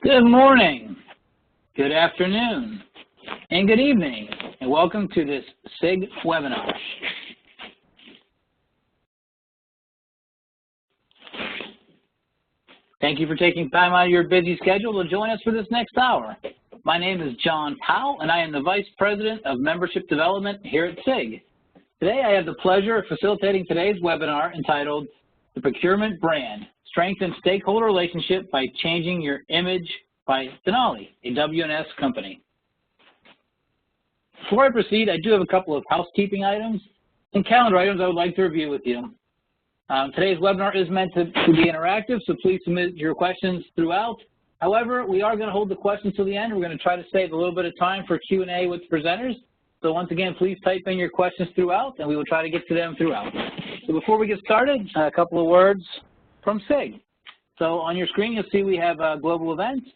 Good morning, good afternoon, and good evening, and welcome to this SIG webinar. Thank you for taking time out of your busy schedule to join us for this next hour. My name is John Powell, and I am the Vice President of Membership Development here at SIG. Today, I have the pleasure of facilitating today's webinar entitled The Procurement Brand, Strengthen Stakeholder Relationship by Changing Your Image by Denali, a WNS company. Before I proceed, I do have a couple of housekeeping items and calendar items I would like to review with you. Today's webinar is meant to be interactive, so please submit your questions throughout. However, we are going to hold the questions till the end. We're going to try to save a little bit of time for Q&A with the presenters. So once again, please type in your questions throughout, and we will try to get to them throughout. So before we get started, a couple of words from SIG. So on your screen, you'll see we have global events.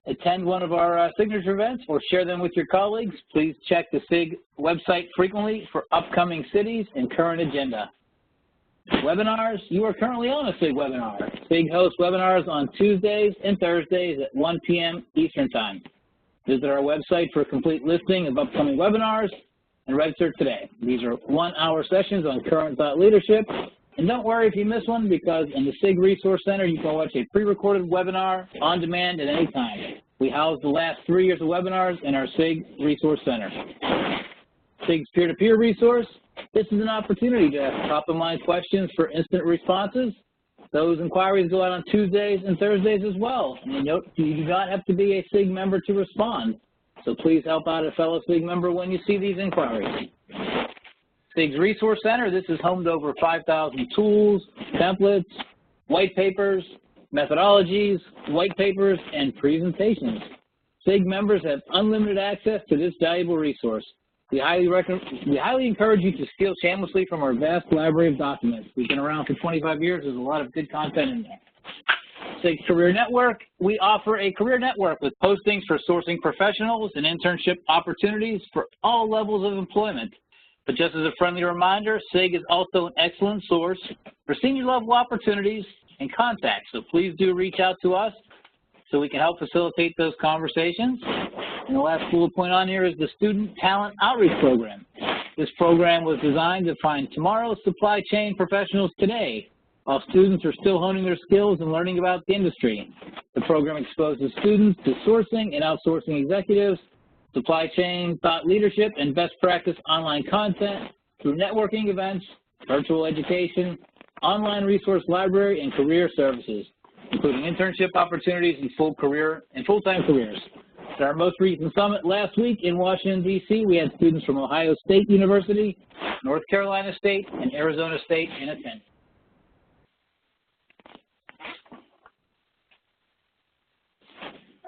Attend one of our signature events or share them with your colleagues. Please check the SIG website frequently for upcoming cities and current agenda. Webinars, you are currently on a SIG webinar. SIG hosts webinars on Tuesdays and Thursdays at 1 p.m. Eastern Time. Visit our website for a complete listing of upcoming webinars and register today. These are 1-hour sessions on current thought leadership. And don't worry if you miss one, because in the SIG Resource Center, you can watch a pre-recorded webinar on demand at any time. We house the last 3 years of webinars in our SIG Resource Center. SIG's peer-to-peer resource. This is an opportunity to ask top-of-mind questions for instant responses. Those inquiries go out on Tuesdays and Thursdays as well. And note, you do not have to be a SIG member to respond. So please help out a fellow SIG member when you see these inquiries. SIG's Resource Center, this is home to over 5,000 tools, templates, white papers, methodologies, white papers, and presentations. SIG members have unlimited access to this valuable resource. We highly encourage you to steal shamelessly from our vast library of documents. We've been around for 25 years. There's a lot of good content in there. SIG Career Network, we offer a career network with postings for sourcing professionals and internship opportunities for all levels of employment. But just as a friendly reminder, SIG is also an excellent source for senior level opportunities and contacts. So please do reach out to us so we can help facilitate those conversations. And the last bullet point on here is the Student Talent Outreach Program. This program was designed to find tomorrow's supply chain professionals today, while students are still honing their skills and learning about the industry. The program exposes students to sourcing and outsourcing executives, supply chain thought leadership, and best practice online content through networking events, virtual education, online resource library, and career services, including internship opportunities and full-time careers. At our most recent summit last week in Washington, D.C., we had students from Ohio State University, North Carolina State, and Arizona State in attendance.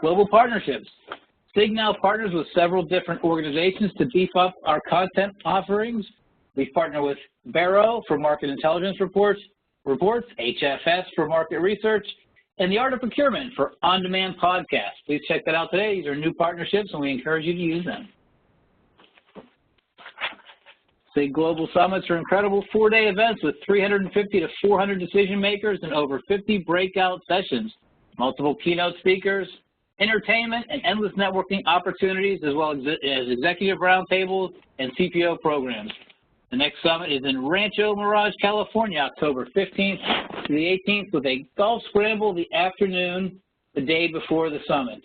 Global partnerships. SIG now partners with several different organizations to beef up our content offerings. We partner with Barrow for market intelligence reports, HFS for market research, and the Art of Procurement for on-demand podcasts. Please check that out today. These are new partnerships, and we encourage you to use them. SIG Global Summits are incredible 4-day events with 350 to 400 decision makers and over 50 breakout sessions, multiple keynote speakers, entertainment, and endless networking opportunities, as well as executive roundtables and CPO programs. The next summit is in Rancho Mirage, California, October 15th to the 18th, with a golf scramble the afternoon, the day before the summit.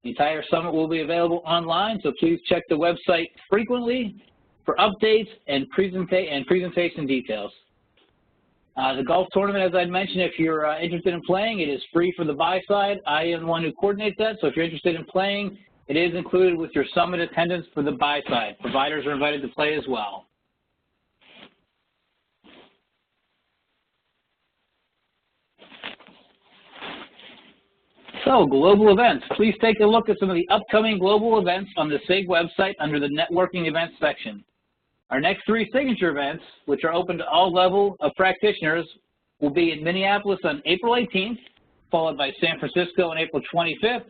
The entire summit will be available online, so please check the website frequently for updates and presentation details. The golf tournament, as I mentioned, if you're interested in playing, it is free for the buy side. I am the one who coordinates that, so if you're interested in playing, it is included with your summit attendance for the buy side. Providers are invited to play as well. So, global events. Please take a look at some of the upcoming global events on the SIG website under the Networking Events section. Our next 3 signature events, which are open to all level of practitioners, will be in Minneapolis on April 18th, followed by San Francisco on April 25th,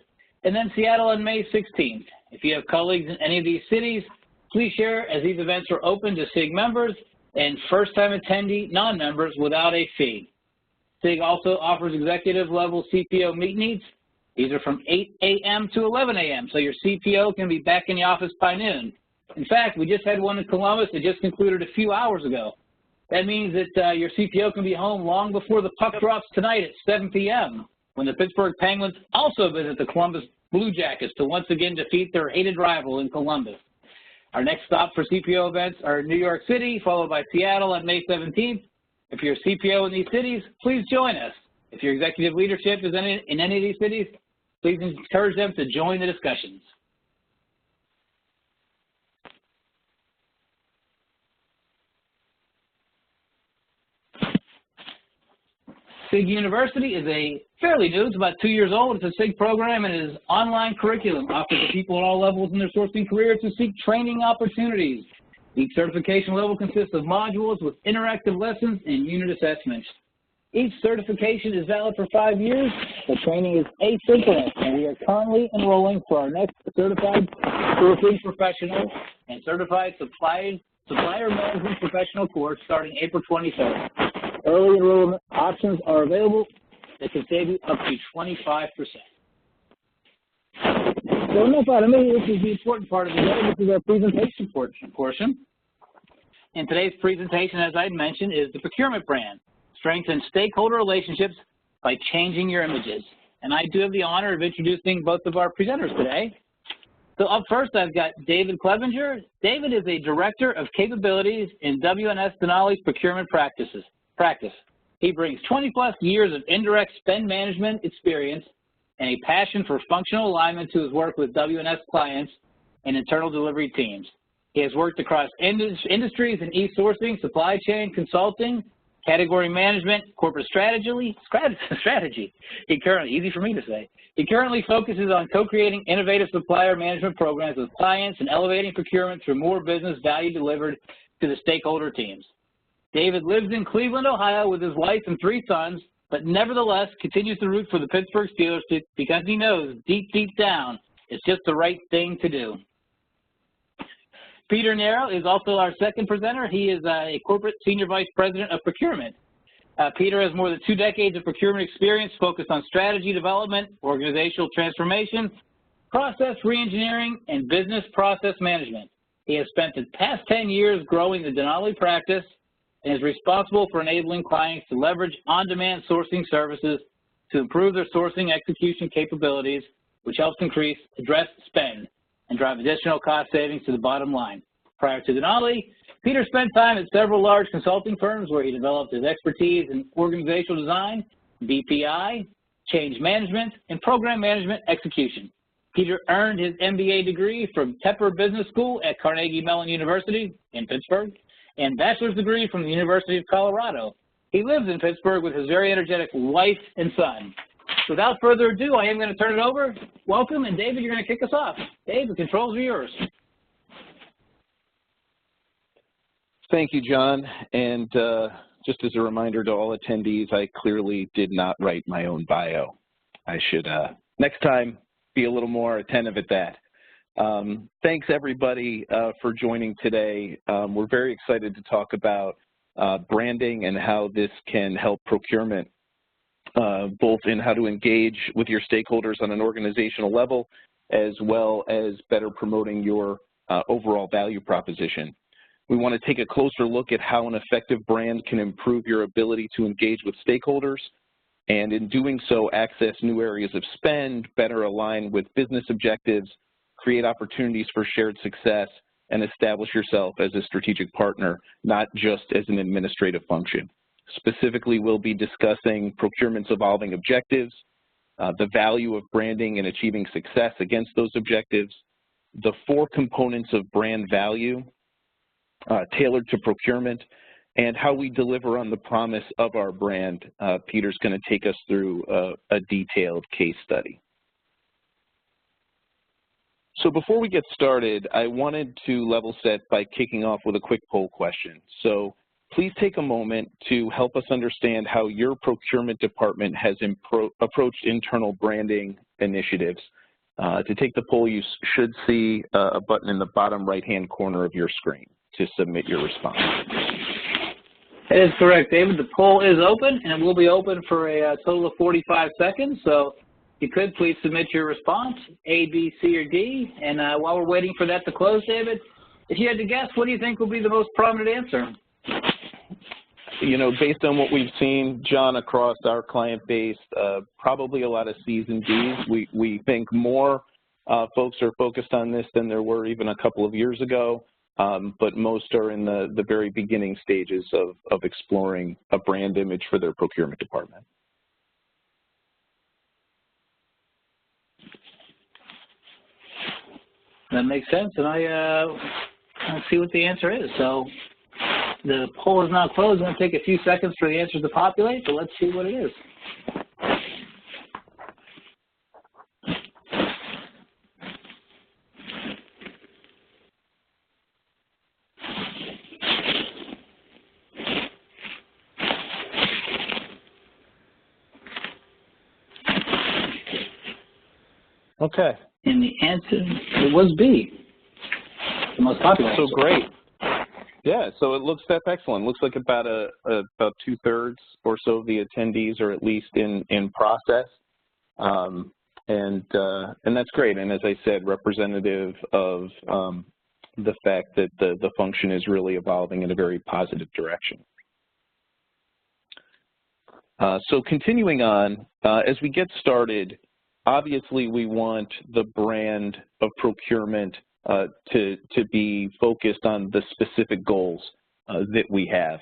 and then Seattle on May 16th. If you have colleagues in any of these cities, please share, as these events are open to SIG members and first-time attendee non-members without a fee. SIG also offers executive-level CPO meet-and-eats. These are from 8 a.m. to 11 a.m., so your CPO can be back in the office by noon. In fact, we just had one in Columbus that just concluded a few hours ago. That means that your CPO can be home long before the puck drops tonight at 7 p.m., when the Pittsburgh Penguins also visit the Columbus Blue Jackets to once again defeat their hated rival in Columbus. Our next stop for CPO events are New York City, followed by Seattle on May 17th. If you're a CPO in these cities, please join us. If your executive leadership is in any of these cities, please encourage them to join the discussions. SIG University is fairly new. It's about 2 years old. It's a SIG program, and it is online curriculum offered to people at all levels in their sourcing career to seek training opportunities. Each certification level consists of modules with interactive lessons and unit assessments. Each certification is valid for 5 years. The training is asynchronous, and we are currently enrolling for our next Certified Sourcing Professional and Certified Supplier Management Professional course starting April 23rd. Early enrollment options are available that can save you up to 25%. So enough out of me. This is the important part of the day. This is our presentation portion. And today's presentation, as I mentioned, is the procurement brand. Strengthen stakeholder relationships by changing your images. And I do have the honor of introducing both of our presenters today. So up first, I've got David Clevenger. David is a Director of Capabilities in W&S Denali's procurement practice. He brings 20-plus years of indirect spend management experience and a passion for functional alignment to his work with W&S clients and internal delivery teams. He has worked across industries in e-sourcing, supply chain, consulting, category management, corporate strategy. Easy for me to say. He currently focuses on co-creating innovative supplier management programs with clients and elevating procurement through more business value delivered to the stakeholder teams. David lives in Cleveland, Ohio with his wife and 3 sons, but nevertheless continues to root for the Pittsburgh Steelers because he knows deep, deep down it's just the right thing to do. Peter Nero is also our second presenter. He is a Corporate Senior Vice President of Procurement. Peter has more than 2 decades of procurement experience focused on strategy development, organizational transformation, process reengineering, and business process management. He has spent the past 10 years growing the Denali practice and is responsible for enabling clients to leverage on-demand sourcing services to improve their sourcing execution capabilities, which helps address spend and drive additional cost savings to the bottom line. Prior to Denali, Peter spent time at several large consulting firms where he developed his expertise in organizational design, BPI, change management, and program management execution. Peter earned his MBA degree from Tepper Business School at Carnegie Mellon University in Pittsburgh and bachelor's degree from the University of Colorado. He lives in Pittsburgh with his very energetic wife and son. Without further ado, I am going to turn it over. Welcome, and David, you're going to kick us off. Dave, the controls are yours. Thank you, John. And just as a reminder to all attendees, I clearly did not write my own bio. I should, next time, be a little more attentive at that. Thanks, everybody, for joining today. We're very excited to talk about branding and how this can help procurement, both in how to engage with your stakeholders on an organizational level, as well as better promoting your overall value proposition. We want to take a closer look at how an effective brand can improve your ability to engage with stakeholders, and in doing so, access new areas of spend, better align with business objectives, create opportunities for shared success, and establish yourself as a strategic partner, not just as an administrative function. Specifically, we'll be discussing procurement's evolving objectives, the value of branding and achieving success against those objectives, the 4 components of brand value tailored to procurement, and how we deliver on the promise of our brand. Peter's going to take us through a detailed case study. So before we get started, I wanted to level set by kicking off with a quick poll question. So please take a moment to help us understand how your procurement department has approached internal branding initiatives. To take the poll, you should see a button in the bottom right-hand corner of your screen to submit your response. That is correct, David. The poll is open, and it will be open for a total of 45 seconds. So you could please submit your response, A, B, C, or D. And while we're waiting for that to close, David, if you had to guess, what do you think will be the most prominent answer? You know, based on what we've seen, John, across our client base, probably a lot of C's and D's. We think more folks are focused on this than there were even a couple of years ago, but most are in the very beginning stages of exploring a brand image for their procurement department. That makes sense, and I'll see what the answer is. So the poll is now closed. It's going to take a few seconds for the answers to populate, but let's see what it is. Okay. And the answer, it was B, the most popular. So great. Yeah, so that's excellent. Looks like about about 2/3 or so of the attendees are at least in process, and that's great. And as I said, representative of the fact that the function is really evolving in a very positive direction. So continuing on, as we get started, obviously we want the brand of procurement to be focused on the specific goals that we have.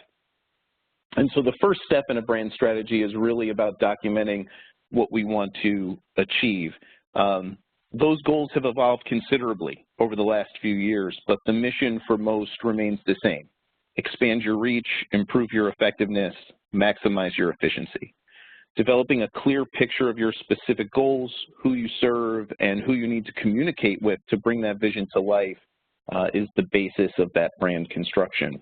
And so the first step in a brand strategy is really about documenting what we want to achieve. Those goals have evolved considerably over the last few years, but the mission for most remains the same. Expand your reach, improve your effectiveness, maximize your efficiency. Developing a clear picture of your specific goals, who you serve, and who you need to communicate with to bring that vision to life is the basis of that brand construction.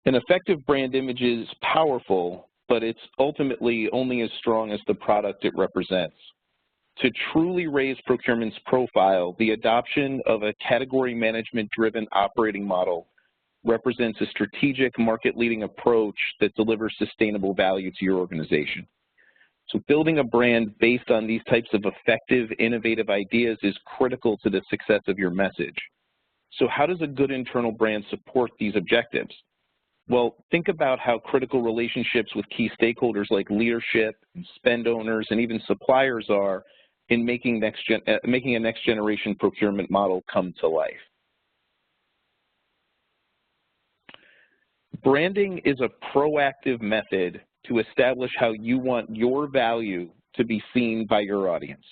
An effective brand image is powerful, but it's ultimately only as strong as the product it represents. To truly raise procurement's profile, the adoption of a category management-driven operating model represents a strategic market-leading approach that delivers sustainable value to your organization. So building a brand based on these types of effective, innovative ideas is critical to the success of your message. So how does a good internal brand support these objectives? Well, think about how critical relationships with key stakeholders like leadership and spend owners and even suppliers are in making a next-generation procurement model come to life. Branding is a proactive method to establish how you want your value to be seen by your audience.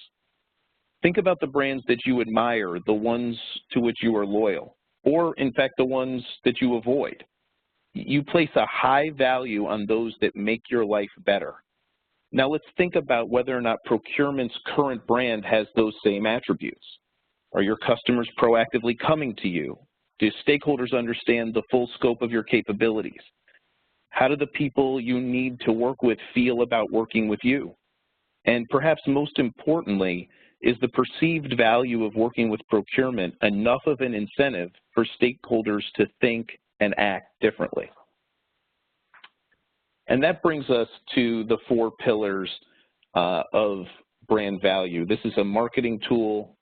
Think about the brands that you admire, the ones to which you are loyal, or in fact the ones that you avoid. You place a high value on those that make your life better. Now let's think about whether or not procurement's current brand has those same attributes. Are your customers proactively coming to you? Do stakeholders understand the full scope of your capabilities? How do the people you need to work with feel about working with you? And perhaps most importantly, is the perceived value of working with procurement enough of an incentive for stakeholders to think and act differently? And that brings us to the 4 pillars of brand value. This is a marketing tool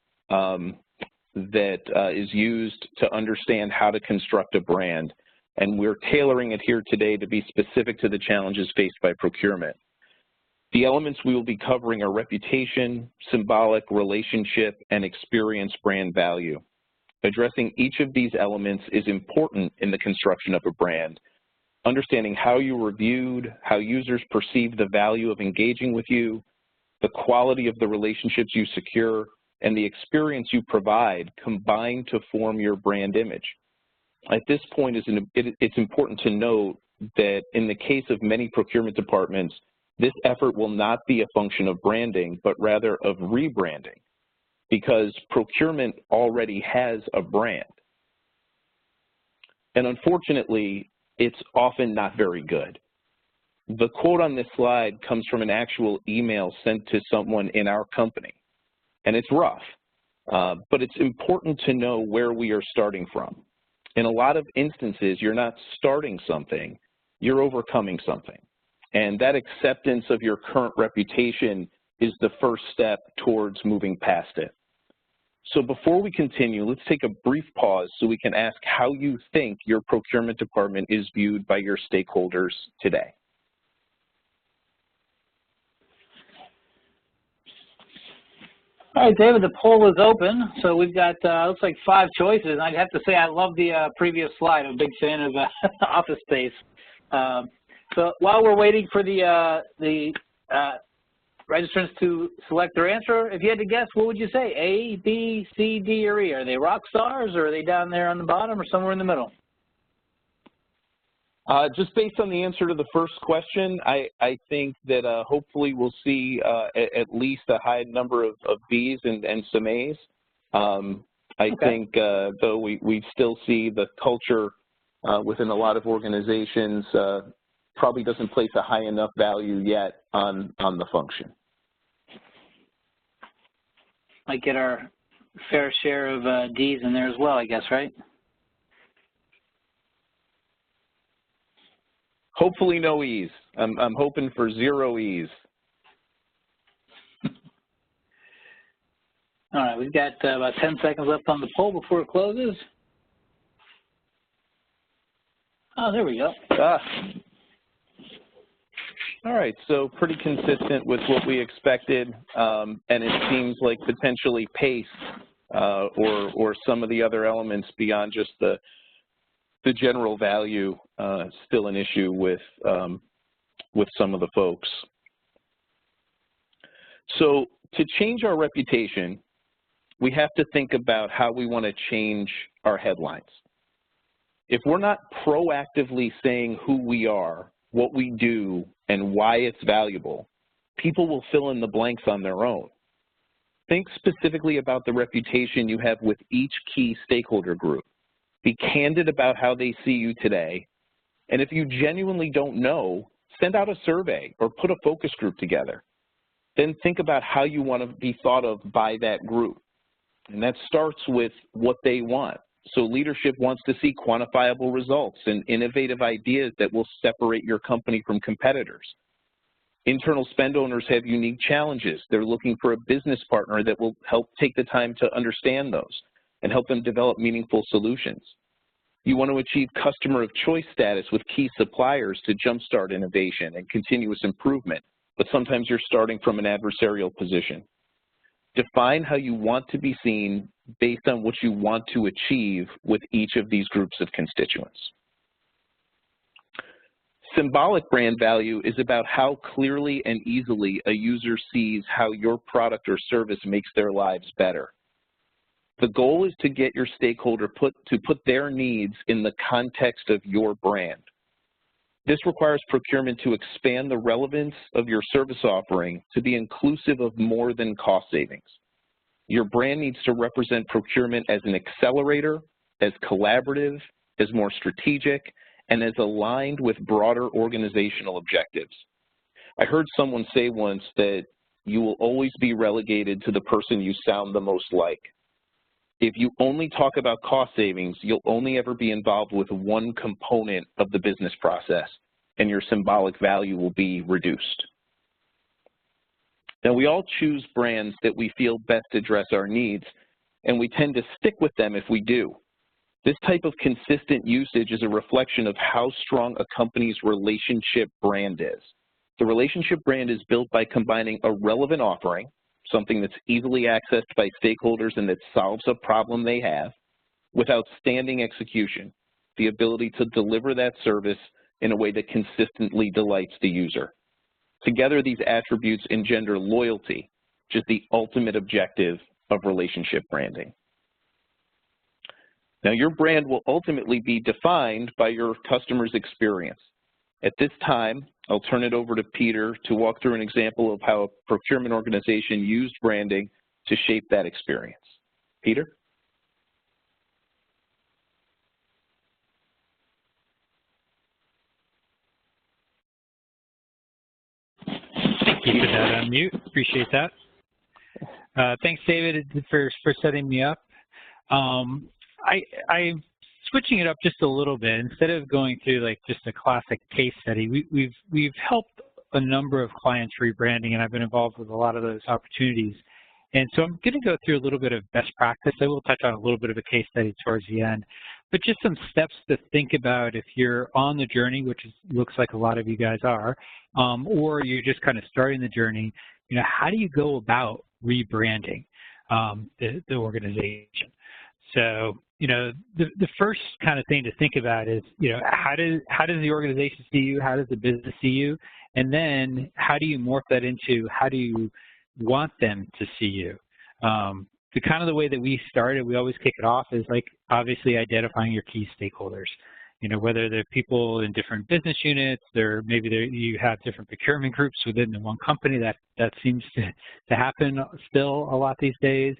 that is used to understand how to construct a brand. And we're tailoring it here today to be specific to the challenges faced by procurement. The elements we will be covering are reputation, symbolic, relationship, and experience brand value. Addressing each of these elements is important in the construction of a brand. Understanding how you were viewed, how users perceive the value of engaging with you, the quality of the relationships you secure, and the experience you provide combine to form your brand image. At this point, it's important to note that in the case of many procurement departments, this effort will not be a function of branding, but rather of rebranding, because procurement already has a brand. And unfortunately, it's often not very good. The quote on this slide comes from an actual email sent to someone in our company. And it's rough, but it's important to know where we are starting from. In a lot of instances, you're not starting something, you're overcoming something. And that acceptance of your current reputation is the first step towards moving past it. So before we continue, let's take a brief pause so we can ask how you think your procurement department is viewed by your stakeholders today. All right, David, the poll is open. So we've got, looks like 5 choices. And I'd have to say I love the previous slide. I'm a big fan of Office Space. So while we're waiting for the registrants to select their answer, if you had to guess, what would you say? A, B, C, D, or E? Are they rock stars, or are they down there on the bottom, or somewhere in the middle? Just based on the answer to the first question, I think that hopefully we'll see at least a high number of Bs and some As. I think, though, we still see the culture within a lot of organizations probably doesn't place a high enough value yet on the function. Might get our fair share of Ds in there as well, I guess, right? Hopefully no E's. I'm hoping for 0 E's. All right, we've got about 10 seconds left on the poll before it closes. Oh, there we go. All right, so pretty consistent with what we expected, and it seems like potentially pace or some of the other elements beyond just the general value still an issue with some of the folks. So to change our reputation, we have to think about how we want to change our headlines. If we're not proactively saying who we are, what we do, and why it's valuable, people will fill in the blanks on their own. Think specifically about the reputation you have with each key stakeholder group. Be candid about how they see you today, and if you genuinely don't know, send out a survey or put a focus group together. Then think about how you want to be thought of by that group, and that starts with what they want. So leadership wants to see quantifiable results and innovative ideas that will separate your company from competitors. Internal spend owners have unique challenges. They're looking for a business partner that will help take the time to understand those and help them develop meaningful solutions. You want to achieve customer of choice status with key suppliers to jumpstart innovation and continuous improvement, but sometimes you're starting from an adversarial position. Define how you want to be seen based on what you want to achieve with each of these groups of constituents. Symbolic brand value is about how clearly and easily a user sees how your product or service makes their lives better. The goal is to get your stakeholder to put their needs in the context of your brand. This requires procurement to expand the relevance of your service offering to be inclusive of more than cost savings. Your brand needs to represent procurement as an accelerator, as collaborative, as more strategic, and as aligned with broader organizational objectives. I heard someone say once that you will always be relegated to the person you sound the most like. If you only talk about cost savings, you'll only ever be involved with one component of the business process, and your symbolic value will be reduced. Now, we all choose brands that we feel best address our needs, and we tend to stick with them if we do. This type of consistent usage is a reflection of how strong a company's relationship brand is. The relationship brand is built by combining a relevant offering, something that's easily accessed by stakeholders and that solves a problem they have, with outstanding execution, the ability to deliver that service in a way that consistently delights the user. Together, these attributes engender loyalty, which is the ultimate objective of relationship branding. Now, your brand will ultimately be defined by your customer's experience. At this time, I'll turn it over to Peter to walk through an example of how a procurement organization used branding to shape that experience. Peter? Thank you for that unmute. Appreciate that. Thanks, David, for setting me up. I switching it up just a little bit, instead of going through like just a classic case study, we've helped a number of clients rebranding, and I've been involved with a lot of those opportunities. And so I'm going to go through a little bit of best practice. I will touch on a little bit of a case study towards the end, but just some steps to think about if you're on the journey, which looks like a lot of you guys are, or you're just kind of starting the journey. You know, how do you go about rebranding the organization? So, you know, the first kind of thing to think about is, you know, how does the organization see you? How does the business see you? And then how do you morph that into how do you want them to see you? The kind of the way that we started, we always kick it off is like obviously identifying your key stakeholders. You know, whether they're people in different business units, or maybe you have different procurement groups within the one company. That seems to happen still a lot these days.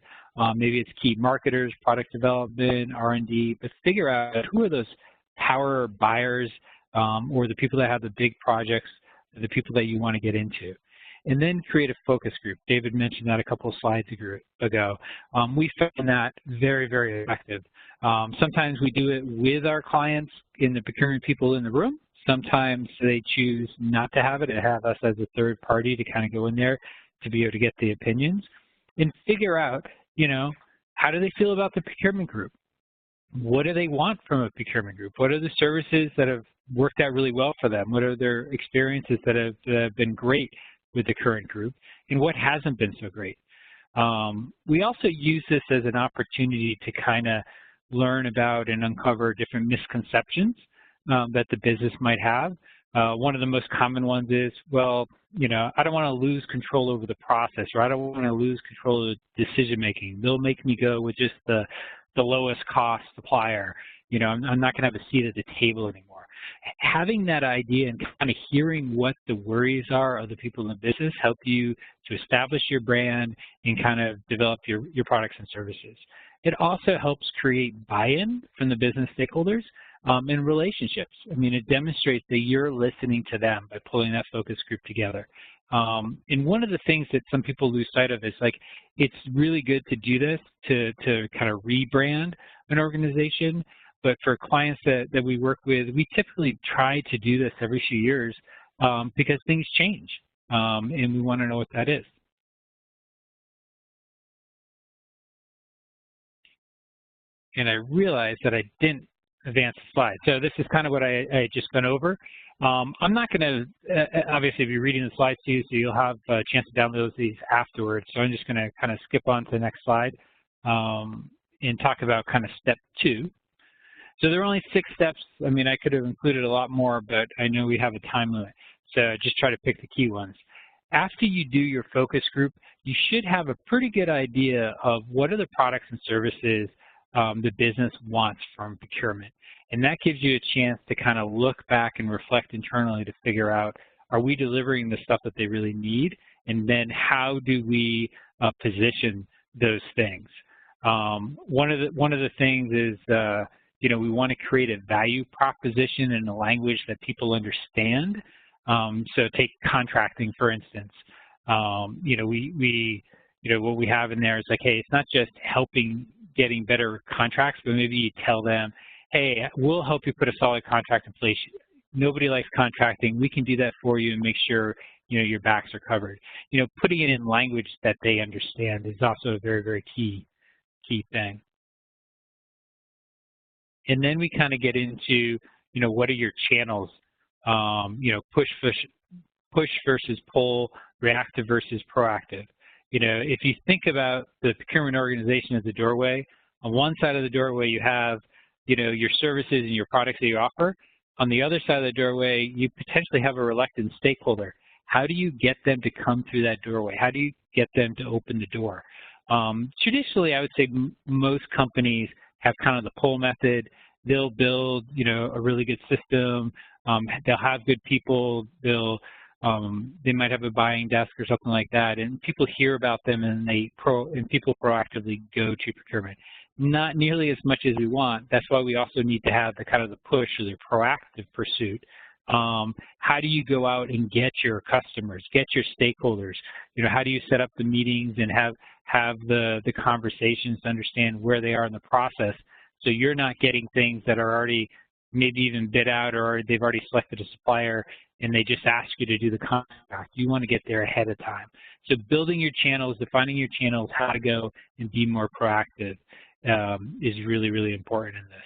Maybe it's key marketers, product development, R&D, but figure out who are those power buyers or the people that have the big projects, the people that you want to get into. And then create a focus group. David mentioned that a couple of slides ago. We found that very, very effective. Sometimes we do it with our clients in the procurement people in the room. Sometimes they choose not to have it and have us as a third party to kind of go in there to be able to get the opinions and figure out, you know, how do they feel about the procurement group? What do they want from a procurement group? What are the services that have worked out really well for them? What are their experiences that have been great with the current group, and what hasn't been so great? We also use this as an opportunity to kind of learn about and uncover different misconceptions that the business might have. One of the most common ones is, well, you know, I don't want to lose control over the process, or I don't want to lose control of the decision making. They'll make me go with just the lowest cost supplier. You know, I'm not going to have a seat at the table anymore. Having that idea and kind of hearing what the worries are of the people in the business help you to establish your brand and kind of develop your products and services. It also helps create buy-in from the business stakeholders and relationships. I mean, it demonstrates that you're listening to them by pulling that focus group together. And one of the things that some people lose sight of is like, it's really good to do this to kind of rebrand an organization. But for clients that we work with, we typically try to do this every few years because things change, and we want to know what that is. And I realized that I didn't advance the slide. So this is kind of what I just went over. I'm not going to obviously be reading the slides to you, so you'll have a chance to download these afterwards. So I'm just going to kind of skip on to the next slide and talk about kind of step 2. So there are only 6 steps. I mean, I could have included a lot more, but I know we have a time limit. So just try to pick the key ones. After you do your focus group, you should have a pretty good idea of what are the products and services the business wants from procurement. And that gives you a chance to kind of look back and reflect internally to figure out, are we delivering the stuff that they really need? And then how do we position those things? One of the things is, you know, we want to create a value proposition in a language that people understand. So take contracting, for instance. You know, what we have in there is like, hey, it's not just helping getting better contracts, but maybe you tell them, hey, we'll help you put a solid contract in place. Nobody likes contracting. We can do that for you and make sure, you know, your backs are covered. You know, putting it in language that they understand is also a very, very key thing. And then we kind of get into, you know, what are your channels? You know, push versus pull, reactive versus proactive. You know, if you think about the procurement organization as a doorway, on one side of the doorway you have, you know, your services and your products that you offer. On the other side of the doorway, you potentially have a reluctant stakeholder. How do you get them to come through that doorway? How do you get them to open the door? Traditionally, I would say most companies have kind of the pull method. They'll build, you know, a really good system. They'll have good people. They might have a buying desk or something like that, and people hear about them, and people proactively go to procurement. Not nearly as much as we want. That's why we also need to have the kind of the push or the proactive pursuit. How do you go out and get your customers, get your stakeholders? You know, how do you set up the meetings and have the conversations to understand where they are in the process, So you're not getting things that are already maybe even bid out, or they've already selected a supplier and they just ask you to do the contract. You want to get there ahead of time. So building your channels, defining your channels, how to go and be more proactive is really, really important in this.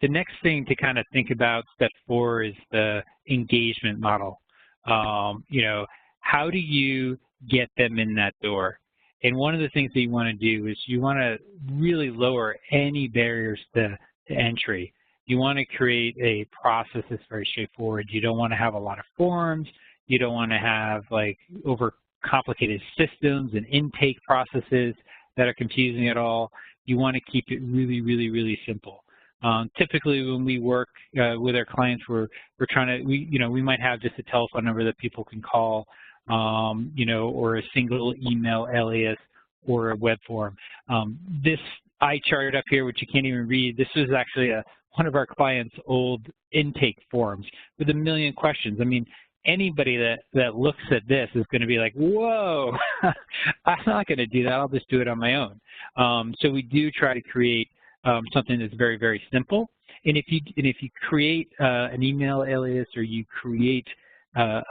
The next thing to kind of think about, step 4, is the engagement model. You know, how do you get them in that door? And one of the things that you want to do is you want to really lower any barriers to entry. You want to create a process that's very straightforward. You don't want to have a lot of forms. You don't want to have like overcomplicated systems and intake processes that are confusing at all. You want to keep it really, really, really simple. Typically, when we work with our clients, we're trying to, we might have just a telephone number that people can call, you know, or a single email alias or a web form. This eye chart up here, which you can't even read, this was actually one of our clients' old intake forms with 1 million questions. I mean, anybody that looks at this is going to be like, whoa, I'm not going to do that. I'll just do it on my own. So we do try to create something that's very, very simple. And if you create an email alias, or you create a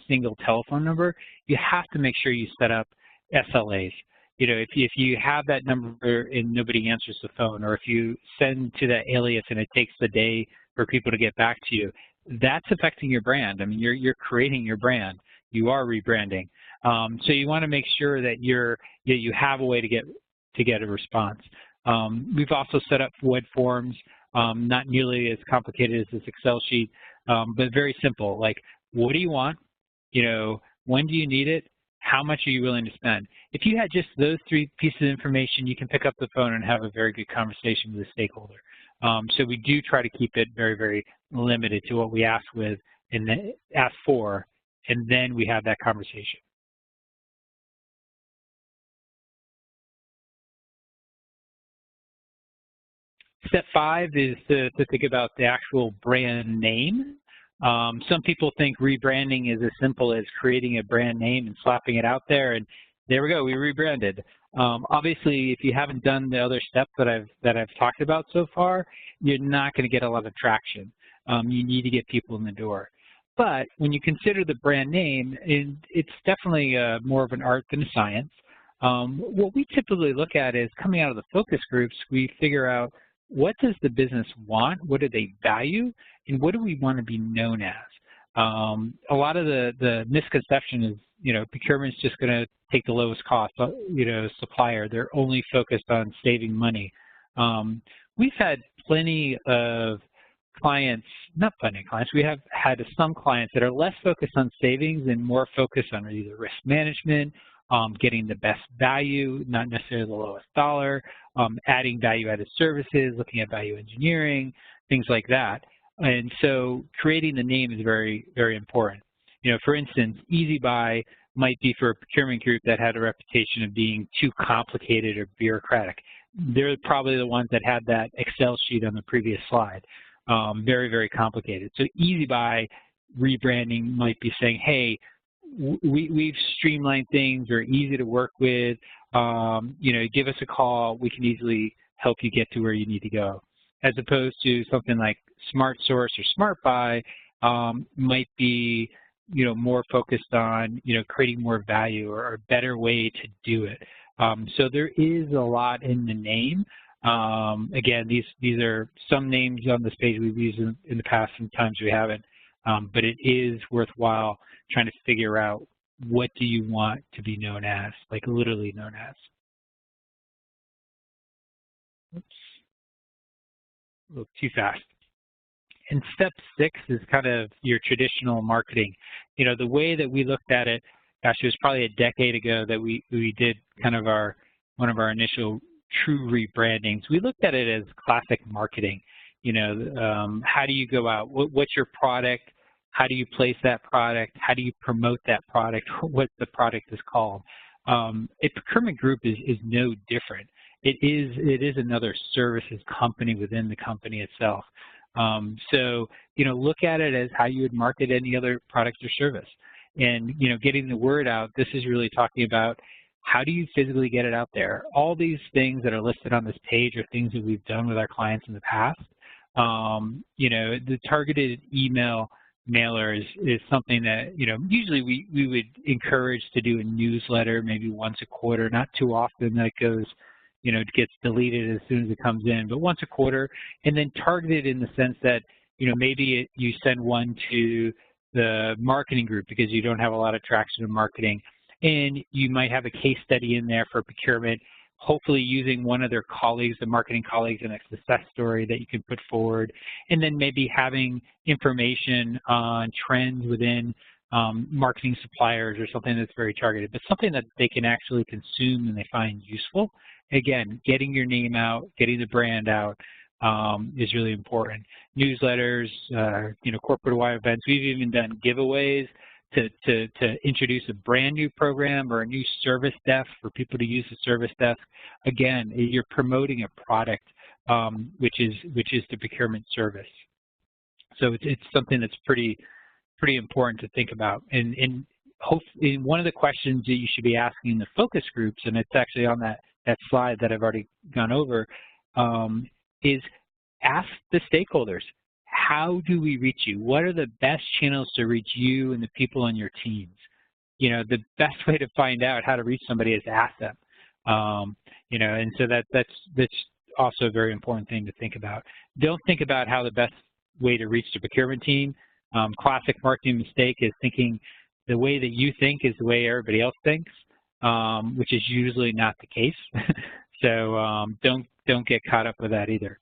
single telephone number, you have to make sure you set up SLAs. You know, if you have that number and nobody answers the phone, or if you send to that alias and it takes the day for people to get back to you, that's affecting your brand. I mean, you're creating your brand. You are rebranding. So you want to make sure that you have a way to get a response. We've also set up web forms, not nearly as complicated as this Excel sheet, but very simple. Like, what do you want? You know, when do you need it? How much are you willing to spend? If you had just those 3 pieces of information, you can pick up the phone and have a very good conversation with a stakeholder. So we do try to keep it very, very limited to what we ask for, and then we have that conversation. Step 5 is to think about the actual brand name. Some people think rebranding is as simple as creating a brand name and slapping it out there, and there we go, we rebranded. Obviously, if you haven't done the other steps that I've talked about so far, you're not going to get a lot of traction. You need to get people in the door. But when you consider the brand name, it's definitely more of an art than a science. What we typically look at is, coming out of the focus groups, we figure out, what does the business want? What do they value? And what do we want to be known as? A lot of the misconception is, procurement's just going to take the lowest cost, supplier. They're only focused on saving money. We've had plenty of clients, not plenty of clients, we have had some clients that are less focused on savings and more focused on either risk management, getting the best value, not necessarily the lowest dollar, adding value-added services, looking at value engineering, things like that. And so creating the name is very, very important. For instance, Easy Buy might be for a procurement group that had a reputation of being too complicated or bureaucratic. They're probably the ones that had that Excel sheet on the previous slide. Very, very complicated. So Easy Buy rebranding might be saying, hey, we've streamlined things, we're easy to work with, give us a call, we can easily help you get to where you need to go. As opposed to something like Smart Source or Smart Buy might be, more focused on, creating more value or a better way to do it. So there is a lot in the name. Again, these are some names on this page we've used in the past, sometimes we haven't. But it is worthwhile trying to figure out, what do you want to be known as, like literally known as. Oops, a little too fast. And step 6 is kind of your traditional marketing. The way that we looked at it, gosh, it was probably a decade ago that we did kind of one of our initial true rebrandings. We looked at it as classic marketing. How do you go out? What's your product? How do you place that product? How do you promote that product? What the product is called? A procurement group is no different. It is another services company within the company itself. So look at it as how you would market any other product or service. And, you know, getting the word out, this is really talking about how do you physically get it out there? All these things that are listed on this page are things that we've done with our clients in the past. You know, the targeted email mailer is something that, you know, usually we would encourage to do a newsletter maybe once a quarter, not too often that goes, you know, it gets deleted as soon as it comes in, but once a quarter, and then targeted in the sense that, you know, maybe you send one to the marketing group because you don't have a lot of traction in marketing, and you might have a case study in there for procurement, hopefully using one of their colleagues, the marketing colleagues, in a success story that you can put forward, and then maybe having information on trends within marketing suppliers or something that's very targeted, but something that they can actually consume and they find useful. Again, getting your name out, getting the brand out is really important. Newsletters, you know, corporate-wide events. We've even done giveaways to introduce a brand new program or a new service desk for people to use the service desk. Again, you're promoting a product, which is the procurement service. So it's something that's pretty important to think about. And one of the questions that you should be asking the focus groups, and it's actually on that slide that I've already gone over, is ask the stakeholders, how do we reach you? What are the best channels to reach you and the people on your teams? You know, the best way to find out how to reach somebody is to ask them. You know, and so that's also a very important thing to think about. Don't think about how the best way to reach the procurement team. Classic marketing mistake is thinking the way that you think is the way everybody else thinks, which is usually not the case. So don't get caught up with that either.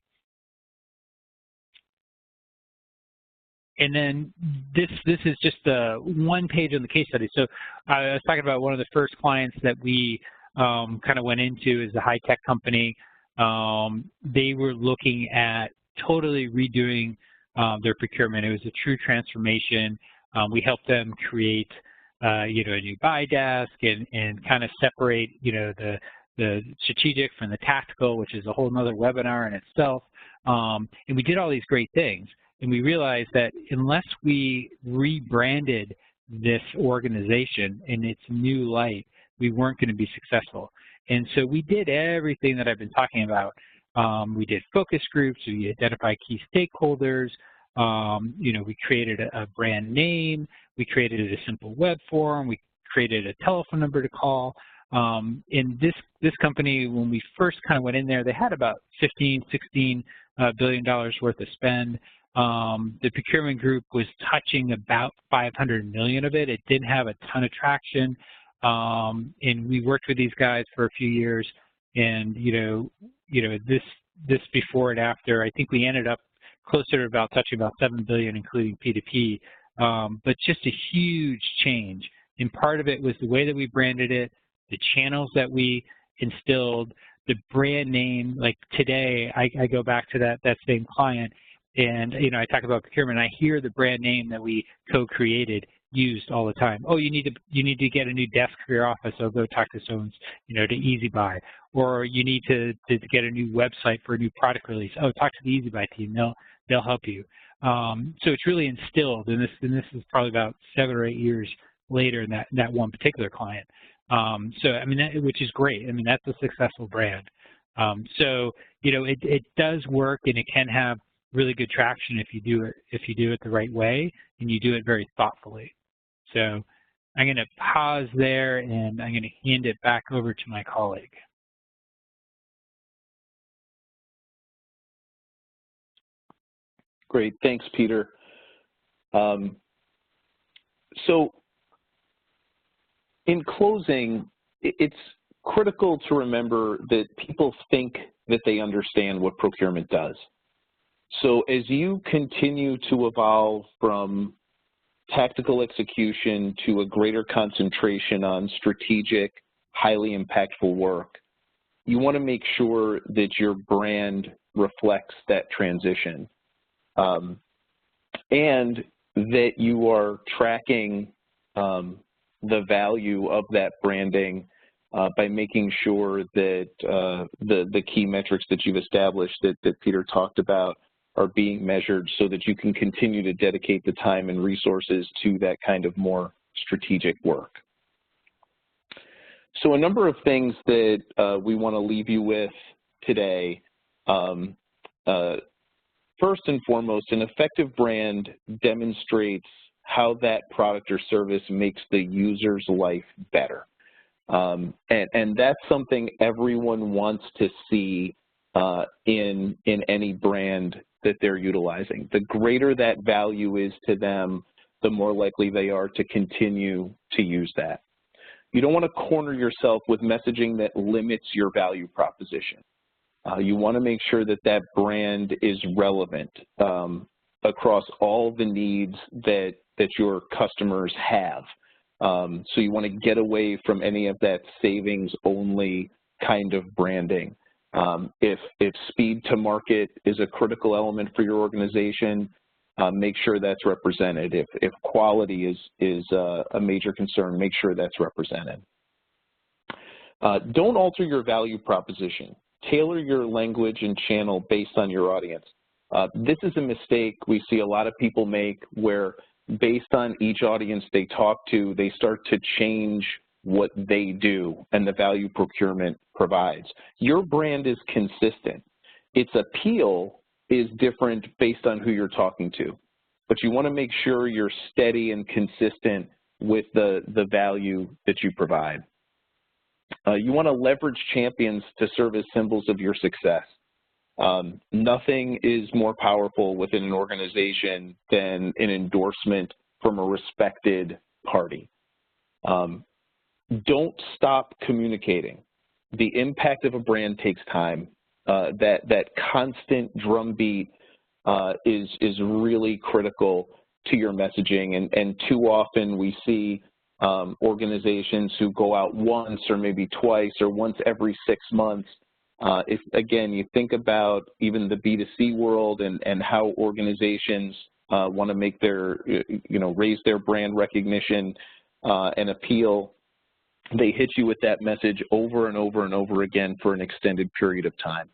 And then this is just one page on the case study. So I was talking about one of the first clients that we kind of went into is a high-tech company. They were looking at totally redoing their procurement. It was a true transformation. We helped them create, you know, a new buy desk and kind of separate, you know, the strategic from the tactical, which is a whole nother webinar in itself. And we did all these great things. And we realized that unless we rebranded this organization in its new light, we weren't going to be successful. And so we did everything that I've been talking about. We did focus groups, we identified key stakeholders, you know, we created a brand name, we created a simple web form, we created a telephone number to call. In this company, when we first kind of went in there, they had about $16 billion worth of spend. The procurement group was touching about 500 million of it. It didn't have a ton of traction, and we worked with these guys for a few years. And you know this before and after, I think we ended up closer to about touching about 7 billion, including P2P. But just a huge change. And part of it was the way that we branded it, the channels that we instilled, the brand name. Like today, I go back to that same client. And, you know, I talk about procurement, I hear the brand name that we co-created used all the time. Oh, you need to get a new desk for your office, so go talk to someone, you know, to EasyBuy. Or you need to get a new website for a new product release. Oh, talk to the EasyBuy team, they'll help you. So it's really instilled, and this is probably about 7 or 8 years later in that one particular client. So, I mean, which is great. I mean, that's a successful brand. So, you know, it does work, and it can have really good traction if you do it the right way and you do it very thoughtfully. So I'm going to pause there and I'm going to hand it back over to my colleague. Great, thanks, Peter. So in closing, it's critical to remember that people think that they understand what procurement does. So as you continue to evolve from tactical execution to a greater concentration on strategic, highly impactful work, you want to make sure that your brand reflects that transition, and that you are tracking the value of that branding by making sure that the key metrics that you've established that Peter talked about are being measured so that you can continue to dedicate the time and resources to that kind of more strategic work. So a number of things that we want to leave you with today. First and foremost, an effective brand demonstrates how that product or service makes the user's life better. And that's something everyone wants to see in any brand that they're utilizing. The greater that value is to them, the more likely they are to continue to use that. You don't want to corner yourself with messaging that limits your value proposition. You want to make sure that that brand is relevant across all the needs that your customers have. So you want to get away from any of that savings-only kind of branding. If speed to market is a critical element for your organization, make sure that's represented. If quality is a major concern, make sure that's represented. Don't alter your value proposition. Tailor your language and channel based on your audience. This is a mistake we see a lot of people make where based on each audience they talk to, they start to change what they do and the value procurement provides. Your brand is consistent. Its appeal is different based on who you're talking to, but you want to make sure you're steady and consistent with the value that you provide. You want to leverage champions to serve as symbols of your success. Nothing is more powerful within an organization than an endorsement from a respected party. Don't stop communicating. The impact of a brand takes time. That constant drumbeat is really critical to your messaging, and too often we see organizations who go out once or maybe twice or once every 6 months. If, again, you think about even the B2C world and how organizations want to make their, raise their brand recognition and appeal, they hit you with that message over and over and over again for an extended period of time.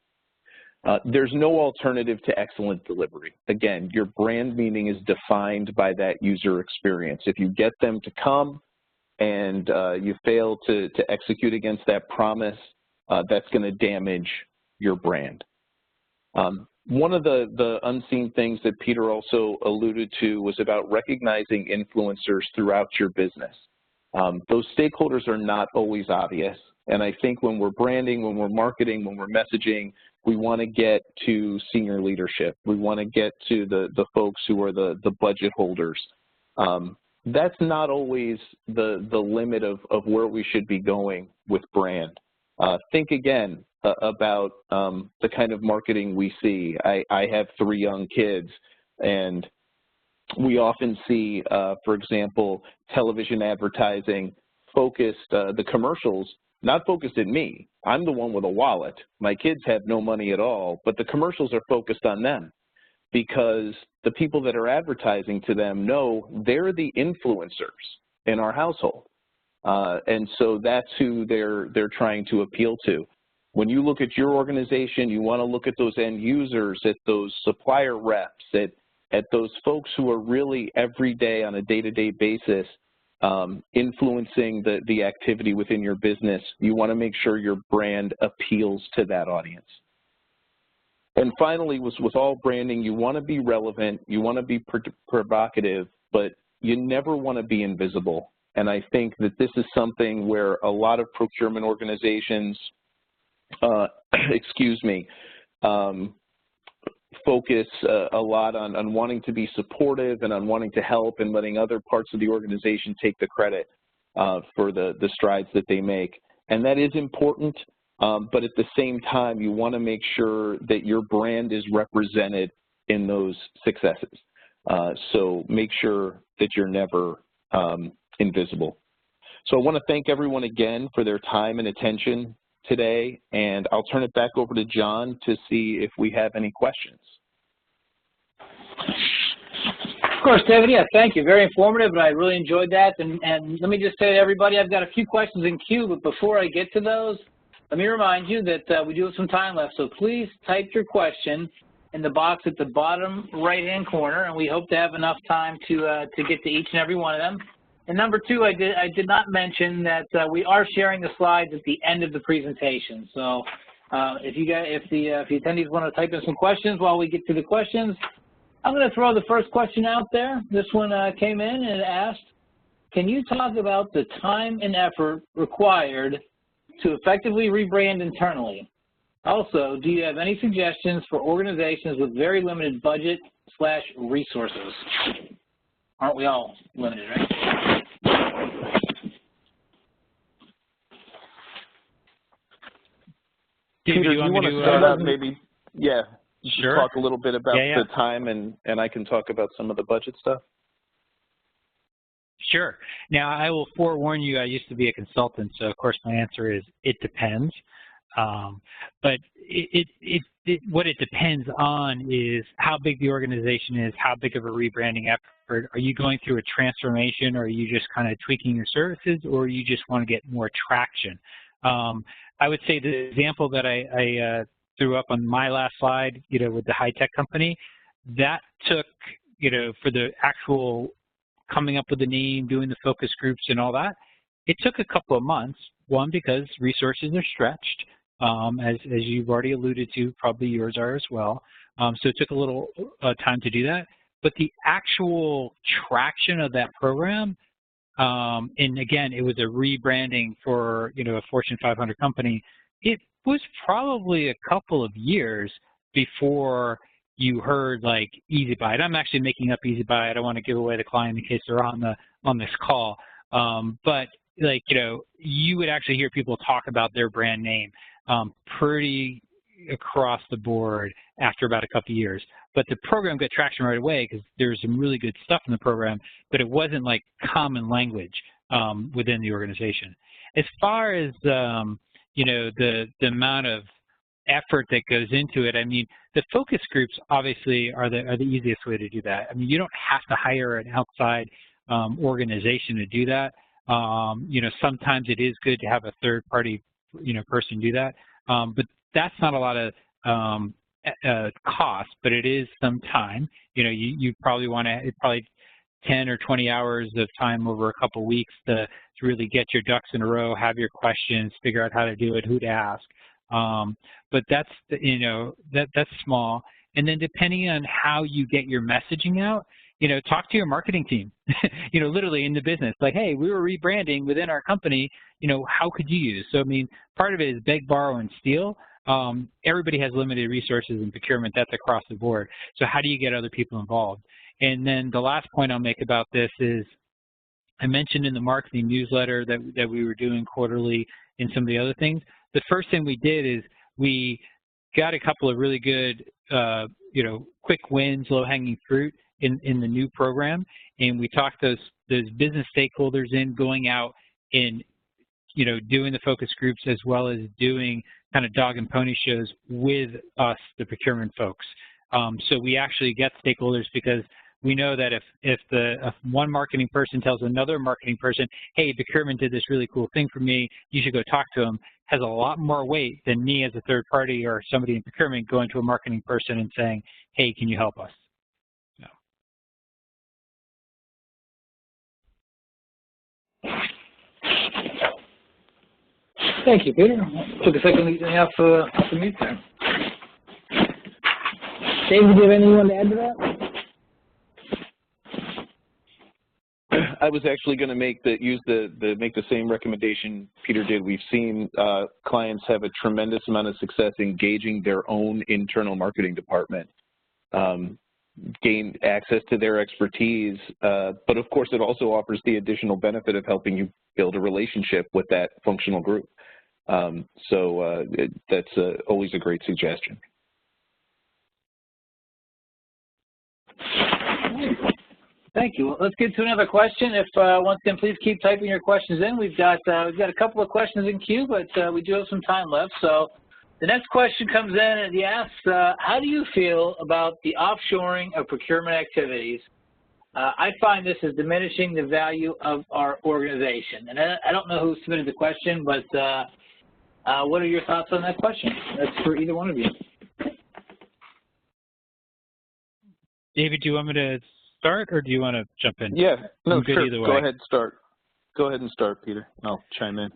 There's no alternative to excellent delivery. Again, your brand meaning is defined by that user experience. If you get them to come and you fail to execute against that promise, that's going to damage your brand. One of the unseen things that Peter also alluded to was about recognizing influencers throughout your business. Those stakeholders are not always obvious, and I think when we're branding, when we're marketing, when we're messaging, we want to get to senior leadership. We want to get to the folks who are the budget holders. That's not always the limit of where we should be going with brand. Think again about the kind of marketing we see. I have 3 young kids, and we often see, for example, television advertising focused, the commercials, not focused at me. I'm the one with a wallet. My kids have no money at all, but the commercials are focused on them because the people that are advertising to them know they're the influencers in our household. And so that's who they're trying to appeal to. When you look at your organization, you want to look at those end users, at those supplier reps, at those folks who are really every day on a day-to-day basis influencing the activity within your business. You want to make sure your brand appeals to that audience. And finally, with all branding, you want to be relevant, you want to be provocative, but you never want to be invisible. And I think that this is something where a lot of procurement organizations, focus a lot on wanting to be supportive and on wanting to help and letting other parts of the organization take the credit for the strides that they make. And that is important, but at the same time, you want to make sure that your brand is represented in those successes. So make sure that you're never invisible. So I want to thank everyone again for their time and attention today, and I'll turn it back over to John to see if we have any questions. Of course, David, yeah, thank you. Very informative, and I really enjoyed that. And let me just say to everybody, I've got a few questions in queue, but before I get to those, let me remind you that we do have some time left, so please type your question in the box at the bottom right-hand corner, and we hope to have enough time to get to each and every one of them. And number two, I did not mention that we are sharing the slides at the end of the presentation. So if the attendees want to type in some questions while we get to the questions, I'm going to throw the first question out there. This one came in and it asked, can you talk about the time and effort required to effectively rebrand internally? Also, do you have any suggestions for organizations with very limited budget/resources? Aren't we all limited, right? Peter, do you want to start out maybe? Yeah, sure. Talk a little bit about the time, and I can talk about some of the budget stuff. Sure. Now, I will forewarn you, I used to be a consultant, so of course my answer is it depends. But what it depends on is how big the organization is, how big of a rebranding effort. Are you going through a transformation, or are you just kind of tweaking your services, or you just want to get more traction? I would say the example that I threw up on my last slide, with the high-tech company, that took, for the actual coming up with the name, doing the focus groups and all that, it took a couple of months. One, because resources are stretched, as you've already alluded to, probably yours are as well. So it took a little time to do that. But the actual traction of that program, and again, it was a rebranding for a Fortune 500 company, it was probably a couple of years before you heard like Easy Buy. And I'm actually making up Easy Buy. I don't want to give away the client in case they're on this call. But like, you would actually hear people talk about their brand name pretty across the board after about a couple of years. But the program got traction right away because there's some really good stuff in the program, but it wasn't like common language within the organization. As far as the amount of effort that goes into it, I mean, the focus groups obviously are the easiest way to do that. I mean, you don't have to hire an outside organization to do that. Sometimes it is good to have a third-party, person do that, but that's not a lot of cost, but it is some time. You probably want to, probably 10 or 20 hours of time over a couple weeks to really get your ducks in a row, have your questions, figure out how to do it, who to ask. But that's, that's small. And then depending on how you get your messaging out, talk to your marketing team, literally in the business, like, hey, we were rebranding within our company, how could you use? So, I mean, part of it is beg, borrow, and steal. Everybody has limited resources in procurement. That's across the board. So how do you get other people involved? And then the last point I'll make about this is I mentioned in the marketing newsletter that we were doing quarterly and some of the other things. The first thing we did is we got a couple of really good, quick wins, low-hanging fruit in the new program, and we talked those business stakeholders in going out and doing the focus groups as well as doing kind of dog and pony shows with us, the procurement folks. So we actually get stakeholders because we know that if one marketing person tells another marketing person, hey, procurement did this really cool thing for me, you should go talk to them, has a lot more weight than me as a third party or somebody in procurement going to a marketing person and saying, hey, can you help us? No. Thank you, Peter. Took a second to get off the mute there. David, do you have anything you want to add to that? I was actually going to make the same recommendation Peter did. We've seen clients have a tremendous amount of success engaging their own internal marketing department, gain access to their expertise, but of course it also offers the additional benefit of helping you build a relationship with that functional group. So that's always a great suggestion. Thank you. Well, let's get to another question. If once again, please keep typing your questions in. We've got a couple of questions in queue, but we do have some time left. So the next question comes in and he asks, how do you feel about the offshoring of procurement activities? I find this is diminishing the value of our organization. And I don't know who submitted the question, but what are your thoughts on that question? That's for either one of you. David, do you want me to start, or do you want to jump in? Yeah, no, sure. Go ahead, start. go ahead and start, Peter. I'll chime in.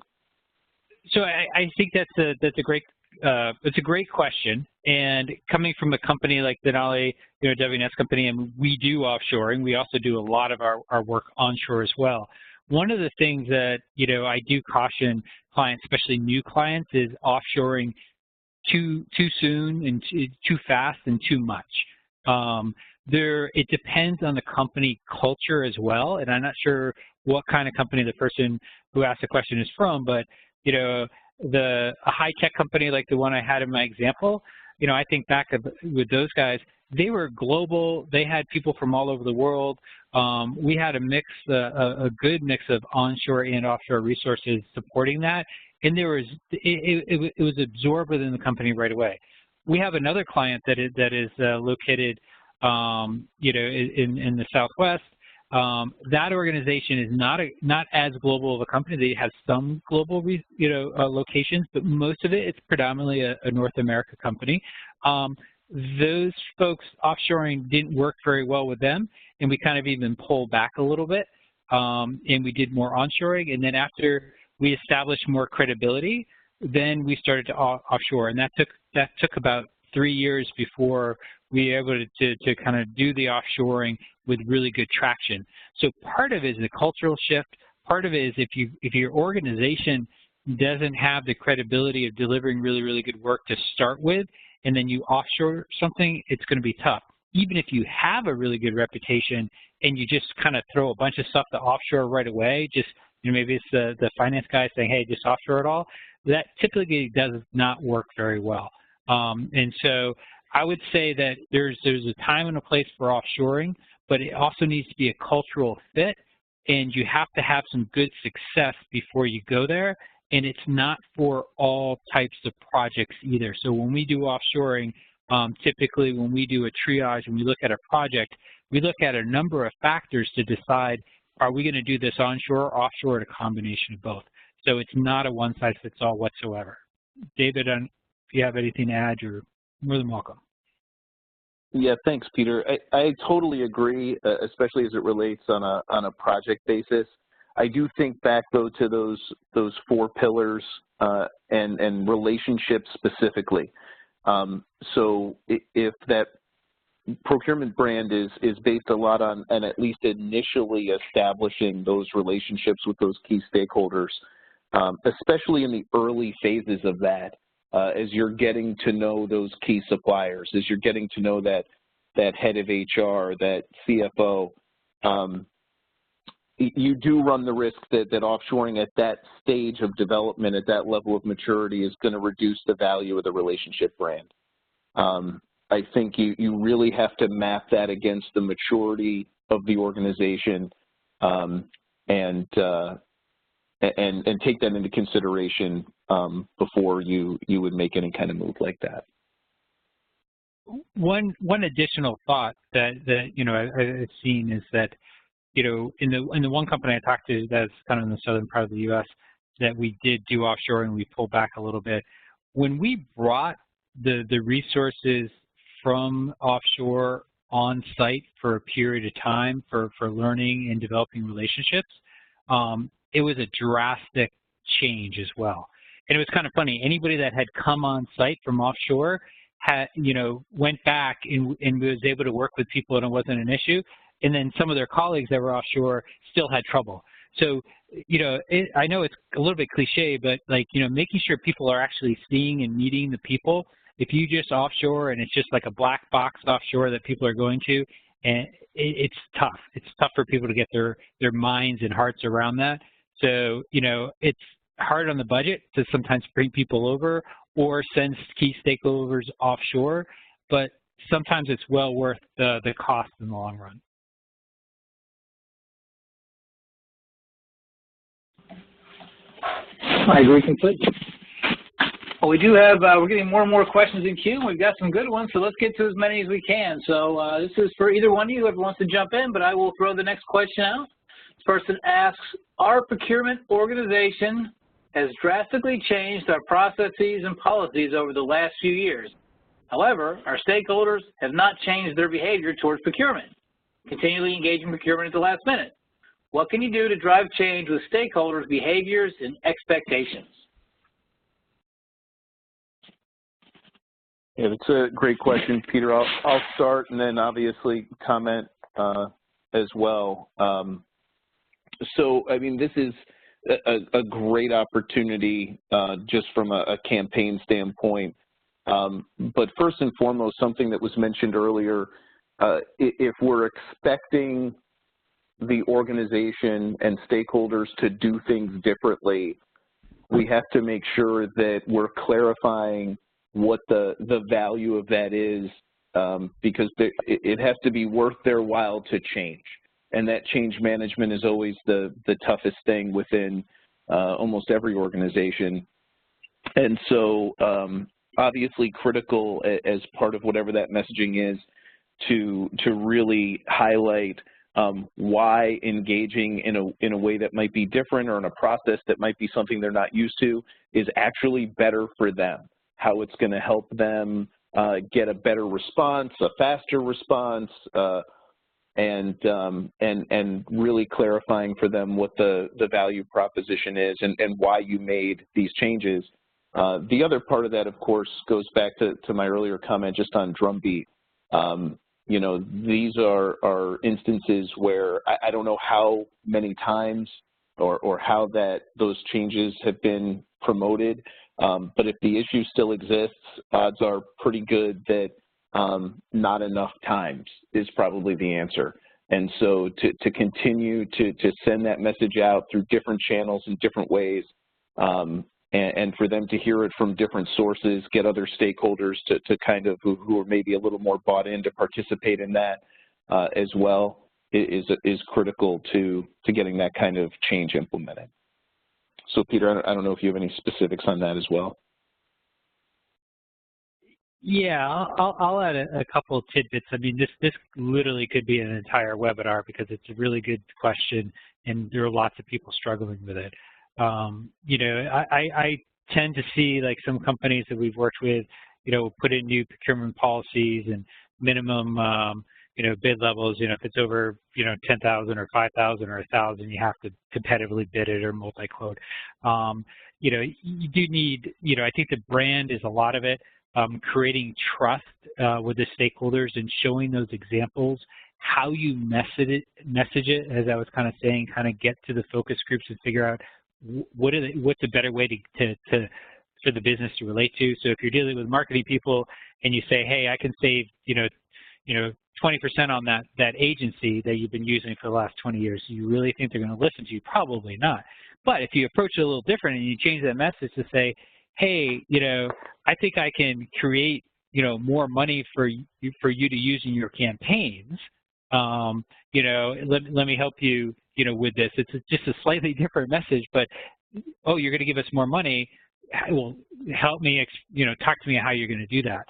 So I think that's a great question. And coming from a company like Denali, WNS company, and we do offshoring. We also do a lot of our work onshore as well. One of the things that I do caution clients, especially new clients, is offshoring too soon and too fast and too much. It depends on the company culture as well, and I'm not sure what kind of company the person who asked the question is from, but a high-tech company like the one I had in my example, I think back with those guys, they were global. They had people from all over the world. We had a good mix of onshore and offshore resources supporting that, and it was absorbed within the company right away. We have another client that is located, in the Southwest. That organization is not as global of a company. They have some global, locations, but most of it's predominantly a North America company. Those folks offshoring didn't work very well with them, and we kind of even pulled back a little bit, and we did more onshoring. And then after we established more credibility, then we started to offshore, and that took about 3 years before we were able to kind of do the offshoring with really good traction. So part of it is the cultural shift. Part of it is if your organization doesn't have the credibility of delivering really, really good work to start with, and then you offshore something, it's going to be tough. Even if you have a really good reputation and you just kind of throw a bunch of stuff to offshore right away, just maybe it's the finance guy saying, hey, just offshore it all, that typically does not work very well. And so I would say that there's a time and a place for offshoring, but it also needs to be a cultural fit, and you have to have some good success before you go there. And it's not for all types of projects either. So when we do offshoring, typically when we do a triage and we look at a project, we look at a number of factors to decide, are we going to do this onshore or offshore, or a combination of both? So it's not a one-size-fits-all whatsoever. David, if you have anything to add, you're more than welcome. Yeah, thanks, Peter. I totally agree, especially as it relates on a project basis. I do think back though to those 4 pillars and relationships specifically. So if that procurement brand is based a lot on, and at least initially establishing those relationships with those key stakeholders, especially in the early phases of that, as you're getting to know those key suppliers, as you're getting to know that head of HR, that CFO, you do run the risk that offshoring at that stage of development, at that level of maturity, is going to reduce the value of the relationship brand. I think you really have to map that against the maturity of the organization, and take that into consideration before you would make any kind of move like that. One additional thought that I've seen is that in the one company I talked to that's kind of in the southern part of the U.S. that we did do offshore and we pulled back a little bit. When we brought the resources from offshore on site for a period of time for learning and developing relationships, it was a drastic change as well. And it was kind of funny. Anybody that had come on site from offshore went back and was able to work with people and it wasn't an issue. And then some of their colleagues that were offshore still had trouble. So, I know it's a little bit cliche, but making sure people are actually seeing and meeting the people. If you just offshore and it's just like a black box offshore that people are going to, and it's tough. It's tough for people to get their minds and hearts around that. So, it's hard on the budget to sometimes bring people over or send key stakeholders offshore, but sometimes it's well worth the cost in the long run. I agree completely. Well, we do have, we're getting more and more questions in queue. We've got some good ones, so let's get to as many as we can. So this is for either one of you, whoever wants to jump in, but I will throw the next question out. This person asks, our procurement organization has drastically changed our processes and policies over the last few years. However, our stakeholders have not changed their behavior towards procurement, continually engaging procurement at the last minute. What can you do to drive change with stakeholders' behaviors and expectations? Yeah, that's a great question, Peter. I'll start and then obviously comment as well. So, I mean, this is a great opportunity just from a campaign standpoint. But first and foremost, something that was mentioned earlier, if we're expecting the organization and stakeholders to do things differently, we have to make sure that we're clarifying what the value of that is, because it has to be worth their while to change. And that change management is always the toughest thing within almost every organization. And so obviously critical as part of whatever that messaging is to really highlight why engaging in a way that might be different or in a process that might be something they're not used to is actually better for them, how it's going to help them get a better response, a faster response, and really clarifying for them what the value proposition is and why you made these changes. The other part of that, of course, goes back to my earlier comment just on drumbeat. You know, these are instances where I don't know how many times or how those changes have been promoted, but if the issue still exists, odds are pretty good that not enough times is probably the answer. And so to continue to send that message out through different channels in different ways, and for them to hear it from different sources, get other stakeholders to kind of who are maybe a little more bought in to participate in that as well is critical to getting that kind of change implemented. So Peter, I don't know if you have any specifics on that as well. Yeah, I'll add a couple of tidbits. I mean, this literally could be an entire webinar because it's a really good question, and there are lots of people struggling with it. You know, I tend to see like some companies that we've worked with, you know, put in new procurement policies and minimum, you know, bid levels. You know, if it's over, you know, 10,000 or 5,000 or 1,000, you have to competitively bid it or multi-quote. You know, you do need, you know, I think the brand is a lot of it. Creating trust with the stakeholders and showing those examples, how you message it, as I was kind of saying, kind of get to the focus groups and figure out what's a better way for the business to relate to. So if you're dealing with marketing people and you say, hey, I can save, you know, 20% on that agency that you've been using for the last 20 years, do you really think they're going to listen to you? Probably not. But if you approach it a little different and you change that message to say, hey, you know, I think I can create, you know, more money for you to use in your campaigns. You know, let me help you, you know, with this. It's just a slightly different message, but oh, you're going to give us more money. Well, help me, you know, talk to me how you're going to do that.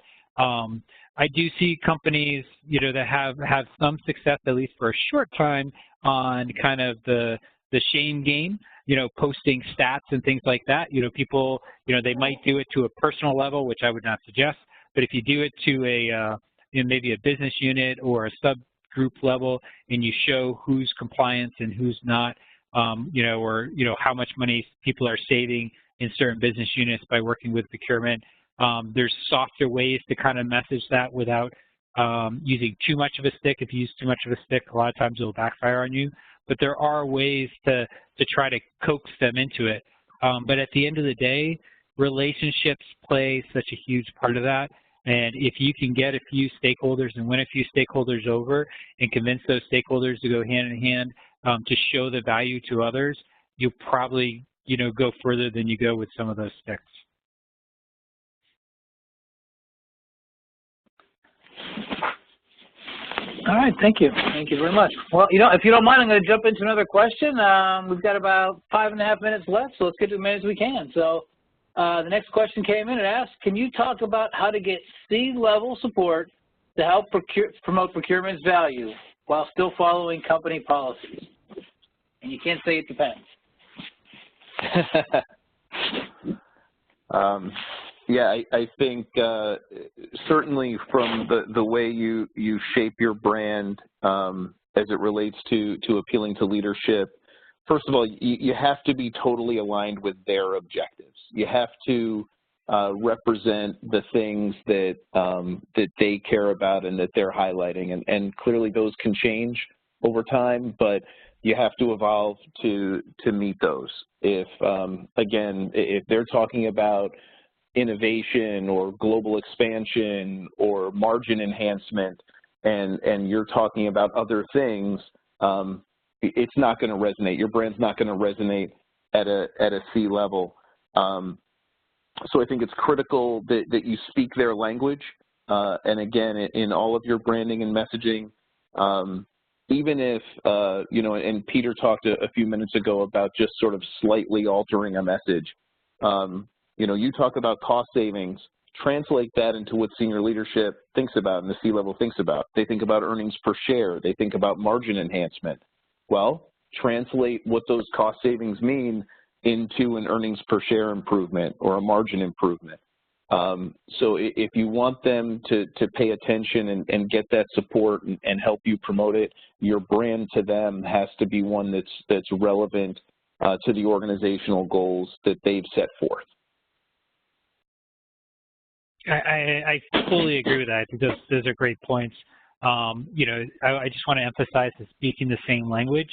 I do see companies, you know, that have some success, at least for a short time, on kind of the shame game, you know, posting stats and things like that. You know, people, you know, they might do it to a personal level, which I would not suggest, but if you do it to a, you know, maybe a business unit or a subgroup level and you show who's compliant and who's not, you know, or, you know, how much money people are saving in certain business units by working with procurement, there's softer ways to kind of message that without using too much of a stick. If you use too much of a stick, a lot of times it'll backfire on you. But there are ways to try to coax them into it. But at the end of the day, relationships play such a huge part of that. And if you can get a few stakeholders and win a few stakeholders over and convince those stakeholders to go hand in hand to show the value to others, you'll probably, you know, go further than you go with some of those sticks. All right, thank you. Thank you very much. Well, you know, if you don't mind, I'm going to jump into another question. We've got about 5.5 minutes left, so let's get to as many as we can. So the next question came in and asked, can you talk about how to get C-level support to help promote procurement's value while still following company policies? And you can't say it depends. Yeah, I think certainly from the way you shape your brand as it relates to appealing to leadership. First of all, you have to be totally aligned with their objectives. You have to represent the things that that they care about and that they're highlighting, and clearly those can change over time, but you have to evolve to meet those. If again, if they're talking about innovation or global expansion or margin enhancement, and you're talking about other things, it's not going to resonate. Your brand's not going to resonate at a C level. So I think it's critical that you speak their language. And again, in all of your branding and messaging, even if, you know, and Peter talked a few minutes ago about just sort of slightly altering a message. You know, you talk about cost savings, translate that into what senior leadership thinks about and the C-level thinks about. They think about earnings per share. They think about margin enhancement. Well, translate what those cost savings mean into an earnings per share improvement or a margin improvement. So if you want them to pay attention and get that support and help you promote it, your brand to them has to be one that's relevant to the organizational goals that they've set forth. I fully agree with that. I think those are great points. You know, I just want to emphasize that speaking the same language.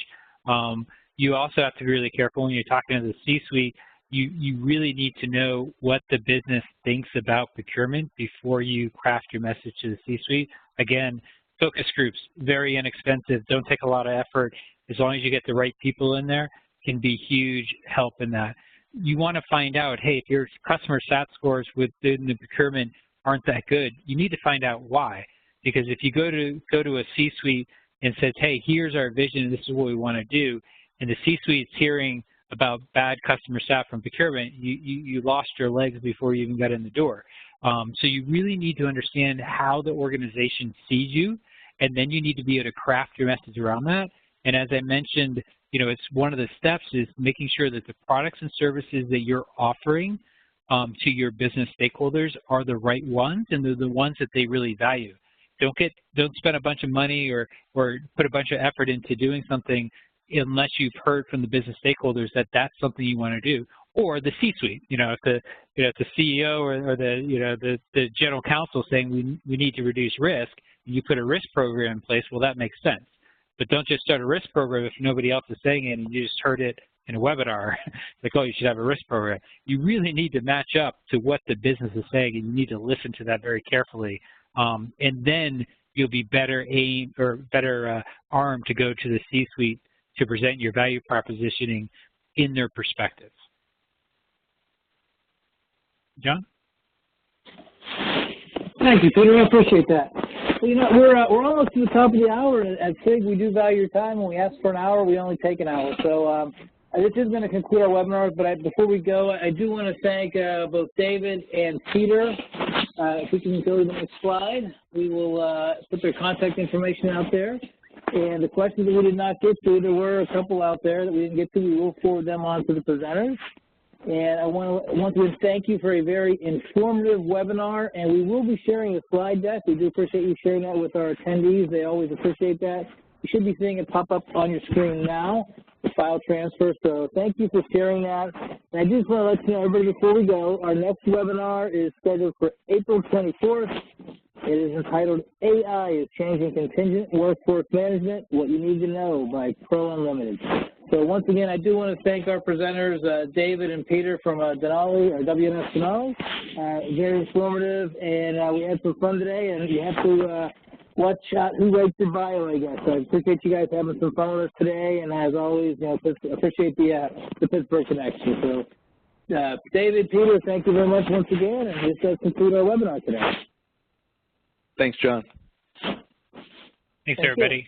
You also have to be really careful when you're talking to the C-suite. You really need to know what the business thinks about procurement before you craft your message to the C-suite. Again, focus groups, very inexpensive, don't take a lot of effort. As long as you get the right people in there, can be huge help in that. You want to find out, hey, if your customer sat scores within the procurement aren't that good, you need to find out why. Because if you go to a C-suite and says, hey, here's our vision, this is what we want to do, and the C-suite's hearing about bad customer sat from procurement, you lost your legs before you even got in the door. So you really need to understand how the organization sees you, and then you need to be able to craft your message around that. And as I mentioned, you know, it's one of the steps is making sure that the products and services that you're offering to your business stakeholders are the right ones, and they're the ones that they really value. Don't spend a bunch of money or put a bunch of effort into doing something unless you've heard from the business stakeholders that that's something you want to do, or the C-suite. You know, if the CEO or the general counsel saying we need to reduce risk, and you put a risk program in place, well, that makes sense. But don't just start a risk program if nobody else is saying it and you just heard it in a webinar. Like, oh, you should have a risk program. You really need to match up to what the business is saying, and you need to listen to that very carefully. And then you'll be better armed to go to the C-suite to present your value propositioning in their perspective. John? Thank you, Peter. I appreciate that. Well, you know, we're almost to the top of the hour. At SIG, we do value your time. When we ask for an hour, we only take an hour. So this is going to conclude our webinar, but before we go, I do want to thank both David and Peter. If we can go to the next slide, we will put their contact information out there. And the questions that we did not get to, there were a couple out there that we didn't get to. We will forward them on to the presenters. And I want to thank you for a very informative webinar, and we will be sharing a slide deck. We do appreciate you sharing that with our attendees. They always appreciate that. You should be seeing it pop up on your screen now, the file transfer. So thank you for sharing that. And I just want to let you know, everybody, before we go, our next webinar is scheduled for April 24th. It is entitled AI is Changing Contingent Workforce Management, What You Need to Know by Pro Unlimited. So once again, I do want to thank our presenters, David and Peter from Denali, or WNS Denali. Very informative, and we had some fun today, and you have to watch out who writes your bio, I guess. So I appreciate you guys having some fun with us today, and as always, you know, appreciate the Pittsburgh connection. So David, Peter, thank you very much once again, and this does conclude our webinar today. Thanks, John. Thanks, everybody.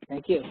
Thank you.